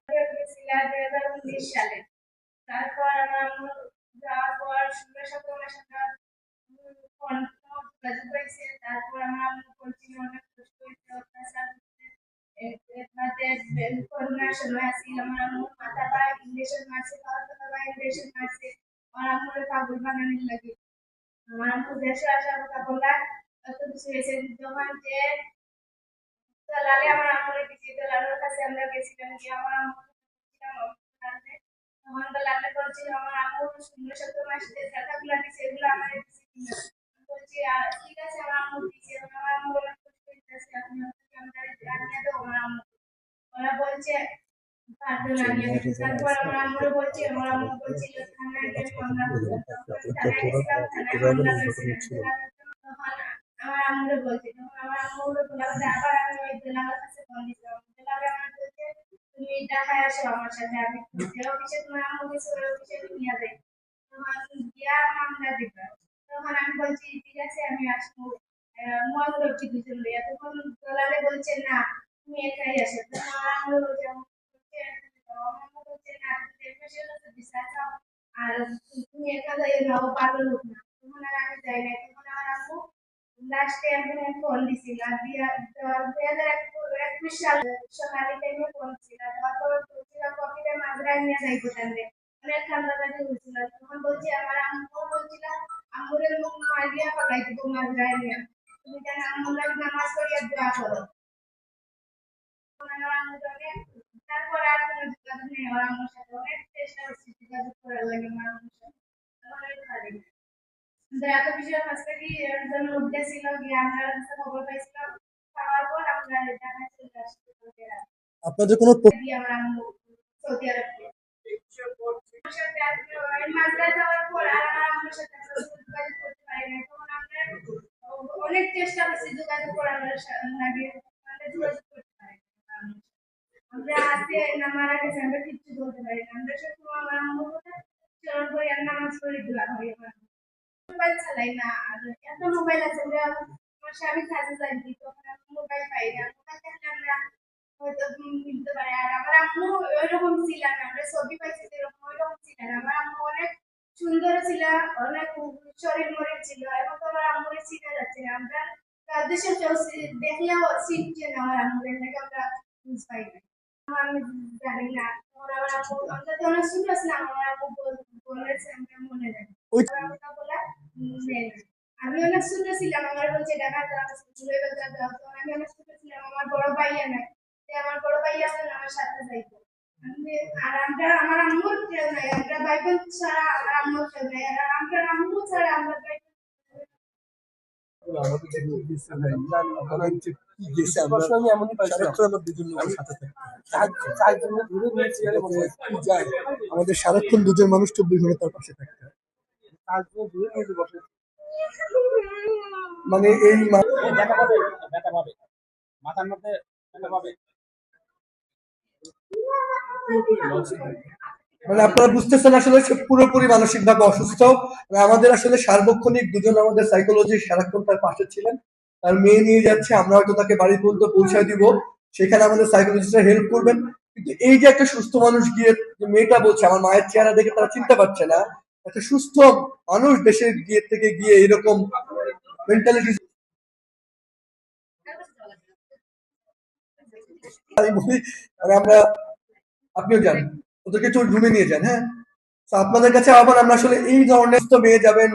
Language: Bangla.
গেছিলাম 2019 সালে। তারপর আমার আম্মু যাওয়ার পর 16-17 মাস আমরা ফোন যোগাযোগ হয়েছে। তারপর আমার আম্মু বলছিল অনেক কষ্ট হয়েছে, অত্যাচার হচ্ছে। করোনার সময় আসছিল আমার আম্মুর মাথা পা ইঞ্জেকশন মারছে, পাতা পা ইঞ্জেকশন মারছে আমার আম্মুর পাগল বানানোর লাগে। আমার আম্মু দেশে আসার কথা বললাম কত কিছু হয়েছে। যখন যে দালালে আমার আম্মুরে দিছি, দালালের কাছে আমরা গেছিলাম, গিয়ে আমার আম্মু তখন দালালে বলছিল আমার আম্মু 16-17 মাস যে টাকাগুলো দিছে এগুলো আমার দিছে কিনা। বলছি ঠিক আছে আমার আম্মু দিছে। আমার আম্মু অনেক কষ্ট হইতেছে, আপনি আমরা আনিয়ে দেবো আমার আম্মু। ওরা বলছে পারতো না আনিয়ে দিতে। তারপর আমার আম্মুরে বলছি, আমার আম্মু বলছিল থানায় গিয়ে মামলা করতে। তখন থানায় গেছিলাম, থানায় মামলা করেছিলাম। তখন আমার আম্মুরে বলছি, তখন আমার আম্মুরে বললাম আবার আমি ওই জেলার কাছে ফোন দিছিলাম। জেলারে আমার বলছে তুমি ঢাকায় আসো আমার সাথে, আমি যে অফিসে তোমার আম্মু গেছে ওই অফিসে নিয়ে যাই। তখন গিয়া মামলা দিবা। তখন আমি বলছি ঠিক আছে আমি আসবো, মত করছি দুজন লইয়া। তখন দলালে বলছে না তুমি একাই আসো। তখন আমার আম্মু বলছে আমার আম্মু বলছে না তুমি দেশের কাছে বিচার চাও, আর তুমি একা যাই না, ও পাগল হোক না। তখন আর আমি যাই না। তখন আমার আম্মু লাস্টে আমি ফোন দিছিলাম, 2021 সাল সোনালি টাইমে ফোন ছিল। তারপর বলছিলাম কপিটা মাঝরায় নিয়ে যাইবো তাহলে অনেক ঠান্ডা লাগে হয়েছিল। তখন বলছি আমার আম্মু বলছিলাম আম্মুরের মুখ মারিয়া ফেলাই দিব মাঝরায় নিয়ে, তুমি যেন আম্মুর লাগে নামাজ পড়িয়া দোয়া করো। আমার আম্মু অনেক, তারপর আর কোনো যোগাযোগ নেই আমার আম্মুর সাথে। অনেক চেষ্টা করছি যোগাযোগ করার লাগে আমার আম্মুর সাথে, অনেক পারি। এত বিষয় কাছে কি এর জন্য উঠতেছিল, গিয়ে আমরা খবর পাইছিলাম, পাওয়ার পর আমরা ঢাকায় চলে আসছি। আপনাদের কোনো আমার আম্মু সৌদি আরব আমার সাথে আজকে মাদ্রাসা যাওয়ার পর আর আমার আম্মুর সাথে আমরা যোগাযোগ করতে পারি না। তখন আমরা অনেক চেষ্টা করছি যোগাযোগ করার লাগে, আমরা যোগাযোগ করতে পারি না। আমরা আজকে না মারা গেছে আমরা কিচ্ছু বলতে পারি না। আমরা সবসময় আমার আম্মুর কথা স্মরণ করি আর নামাজ পড়ি, দোয়া করি। আমার মোবাইল চালাই না, আর এত মোবাইল আছে যে আমার স্বামী কাজে যায়, তখন আমি মোবাইল পাই না। মোবাইল থাকলে আমরা হয়তো মিলতে পারে। আর আমার আম্মু ওইরকম ছিল না, আমরা ছবি পাইছি যেরকম ওইরকম ছিল না। আমার আম্মু অনেক সুন্দর ছিল, অনেক শরীর মরে ছিল। এখন তো আমার আম্মুরে চিনা যাচ্ছে না, আমরা দেশের কেউ দেখলেও চিনছে না আমার আম্মুরের লাগে, আমরা বুঝ পাই না। আমি জানি না, তখন আমার আম্মু আমরা তো অনেক ছোট ছিলাম, আমার আম্মু বলেছে আমরা মনে রাখি কথা বলা নেই। আমি অনেক ছোট ছিলাম, আমার বলছে ঢাকা যাও ঘুরে বেড়াতে যাও। তখন আমি অনেক ছোট ছিলাম, আমার বড় ভাইয়া নাই, আমার বড় ভাইয়া হলে আমার সাথে যাইতো। আর আমরা আমার আম্মুর কেউ নাই, আমরা ভাই বোন ছাড়া আমার আম্মুর কেউ নাই, আর আমরা আম্মু ছাড়া আমরা ভাই আমাদের সারাক্ষণ দুজন মানুষ 24 ঘন্টা তার পাশে থাকতে হয়। মানে এই মাথার মধ্যে মানে আপনারা বুঝতেছেন আসলে সে পুরোপুরি মানসিক ভাবে অসুস্থ। আমাদের আসলে সার্বক্ষণিক দুজন আমাদের সাইকোলজি সারাক্ষণ তার পাশে ছিলেন। তার মেয়ে নিয়ে যাচ্ছে, আমরা হয়তো তাকে বাড়ি পর্যন্ত পৌঁছায় দিব, সেখানে আমাদের সাইকোলজিস্টরা হেল্প করবেন। কিন্তু এই যে একটা সুস্থ মানুষ গিয়ে যে মেয়েটা বলছে আমার মায়ের চেহারা দেখে তারা চিনতে পারছে না, একটা সুস্থ মানুষ দেশে গিয়ে থেকে গিয়ে এরকম মেন্টালিটি, আমি বলি আমরা আপনিও যান, ওদেরকে একটু রুমে নিয়ে যান। হ্যাঁ, তো আপনাদের কাছে আবার আমরা আসলে এই ধরনের তো মেয়ে যাবেন